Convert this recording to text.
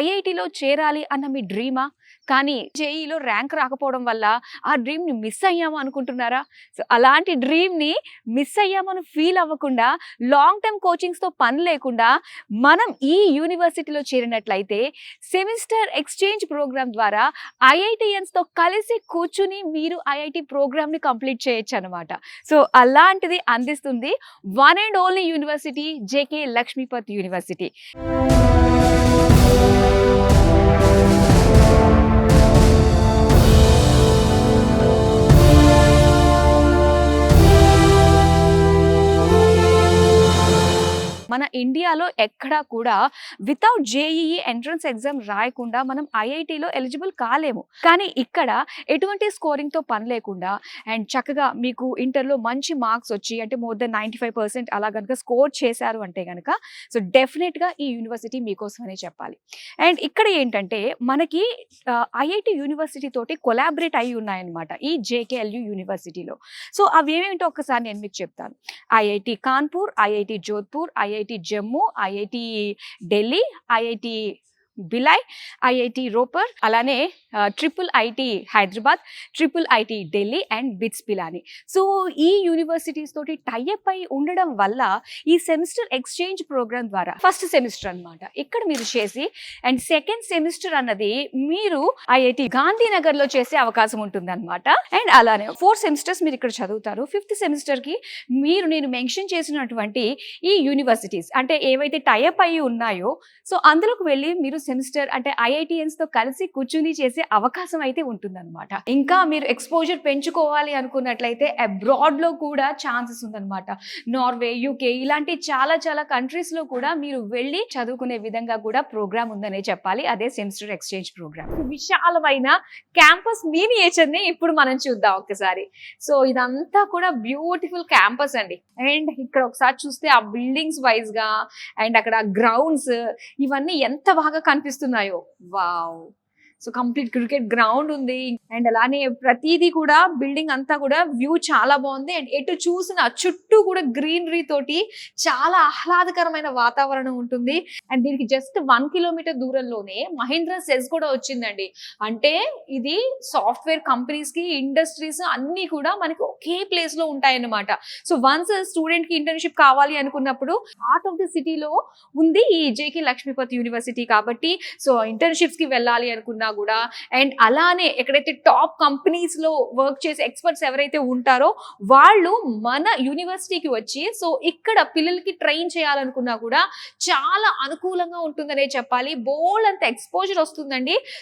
ఐఐటీలో చేరాలి అన్న మీ డ్రీమా? కానీ జేఈలో ర్యాంక్ రాకపోవడం వల్ల ఆ డ్రీమ్‌ని మిస్ అయ్యాము అనుకుంటున్నారా? సో, అలాంటి డ్రీమ్‌ని మిస్ అయ్యామని ఫీల్ అవ్వకుండా లాంగ్ టర్మ్ కోచింగ్స్‌తో పని లేకుండా మనం ఈ యూనివర్సిటీలో చేరినట్లయితే సెమిస్టర్ ఎక్స్‌చేంజ్ ప్రోగ్రామ్ ద్వారా ఐఐటీయన్స్‌తో కలిసి కూర్చుని మీరు ఐఐటీ ప్రోగ్రామ్‌ని కంప్లీట్ చేయొచ్చనమాట. సో, అలాంటిది అందిస్తుంది one and only university JK Lakshmipat university. మన ఇండియాలో ఎక్కడా కూడా వితౌట్ జేఈఈ ఎంట్రన్స్ ఎగ్జామ్ రాయకుండా మనం ఐఐటీలో ఎలిజిబుల్ కాలేము. కానీ ఇక్కడ ఎటువంటి స్కోరింగ్తో పని లేకుండా అండ్ చక్కగా మీకు ఇంటర్లో మంచి మార్క్స్ వచ్చి అంటే మోర్ దెన్ 95% అలా కనుక స్కోర్ చేశారు అంటే కనుక సో డెఫినెట్గా ఈ యూనివర్సిటీ మీకోసమనే చెప్పాలి. అండ్ ఇక్కడ ఏంటంటే మనకి ఐఐటి యూనివర్సిటీ తోటి కొలాబరేట్ అయి ఉన్నాయన్నమాట ఈ జేకేఎల్యూ యూనివర్సిటీలో. సో అవి ఏమేంటో ఒకసారి నేను మీకు చెప్తాను. IIT Kanpur, IIT Jodhpur, IIT Jammu, IIT Delhi, IIT Bhilai, IIT Ropar, అలానే triple IT Hyderabad, triple IT Delhi and BITS Pilani. So ఈ యూనివర్సిటీస్ తోటి టైఅప్ అయి ఉండడం వల్ల ఈ సెమిస్టర్ ఎక్స్చేంజ్ ప్రోగ్రామ్ ద్వారా ఫస్ట్ సెమిస్టర్ అన్నమాట ఇక్కడ మీరు చేసి అండ్ సెకండ్ సెమిస్టర్ అన్నది మీరు ఐఐటి గాంధీనగర్ లో చేసే అవకాశం ఉంటుంది అనమాట. అండ్ అలానే 4 సెమిస్టర్స్ మీరు ఇక్కడ చదువుతారు. 5th సెమిస్టర్ కి మీరు నేను మెన్షన్ చేసినటువంటి ఈ యూనివర్సిటీస్ అంటే ఏవైతే టైఅప్ అయి ఉన్నాయో సో అందులోకి వెళ్ళి మీరు సెమిస్టర్ అంటే ఐఐటియన్స్ తో కలిసి కూర్చుని చేసే అవకాశం అయితే ఉంటుందన్నమాట. ఇంకా మీరు ఎక్స్పోజర్ పెంచుకోవాలి అనుకున్నట్లయితే అబ్రాడ్ లో కూడా ఛాన్సెస్ ఉందన్నమాట. నార్వే, యూకే ఇలాంటి చాలా చాలా కంట్రీస్ లో కూడా మీరు వెళ్ళి చదువుకునే విధంగా కూడా ప్రోగ్రామ్ ఉందనే చెప్పాలి. అదే సెమిస్టర్ ఎక్స్చేంజ్ ప్రోగ్రామ్. విశాలమైన క్యాంపస్ మినియేచర్ ని ఇప్పుడు మనం చూద్దాం ఒక్కసారి. సో ఇదంతా కూడా బ్యూటిఫుల్ క్యాంపస్ అండి. అండ్ ఇక్కడ ఒకసారి చూస్తే ఆ బిల్డింగ్స్ వైజ్ గా అండ్ అక్కడ గ్రౌండ్స్ ఇవన్నీ ఎంత బాగా కనిపిస్తున్నాయో. Wow! So complete cricket ground ఉంది అండ్ అలానే ప్రతిదీ కూడా బిల్డింగ్ అంతా కూడా వ్యూ చాలా బాగుంది. అండ్ ఎటు చూసిన చుట్టూ కూడా గ్రీనరీ తోటి చాలా ఆహ్లాదకరమైన వాతావరణం ఉంటుంది. అండ్ దీనికి జస్ట్ 1 కిలోమీటర్ దూరంలోనే మహీంద్రా సెజ్ కూడా వచ్చిందండి. అంటే ఇది సాఫ్ట్వేర్ కంపెనీస్ కి ఇండస్ట్రీస్ అన్ని కూడా మనకి ఒకే ప్లేస్ లో ఉంటాయన్నమాట. సో వన్స్ స్టూడెంట్ కి ఇంటర్న్షిప్ కావాలి అనుకున్నప్పుడు హార్ట్ ఆఫ్ ది సిటీలో ఉంది ఈ జేకే లక్ష్మీపత్ యూనివర్సిటీ కాబట్టి సో ఇంటర్న్షిప్స్ కి వెళ్ళాలి అనుకున్నా కూడా అండ్ అలానే ఎక్కడైతే టాప్ కంపెనీస్ లో వర్క్ చేసే ఎక్స్పర్ట్స్ ఎవరైతే ఉంటారో వాళ్ళు మన యూనివర్సిటీకి వచ్చి సో ఇక్కడ పిల్లలకి ట్రైన్ చేయాలనుకున్నా కూడా చాలా అనుకూలంగా ఉంటుందనే చెప్పాలి. బోల్డ్ అంత ఎక్స్పోజర్ వస్తుందండి.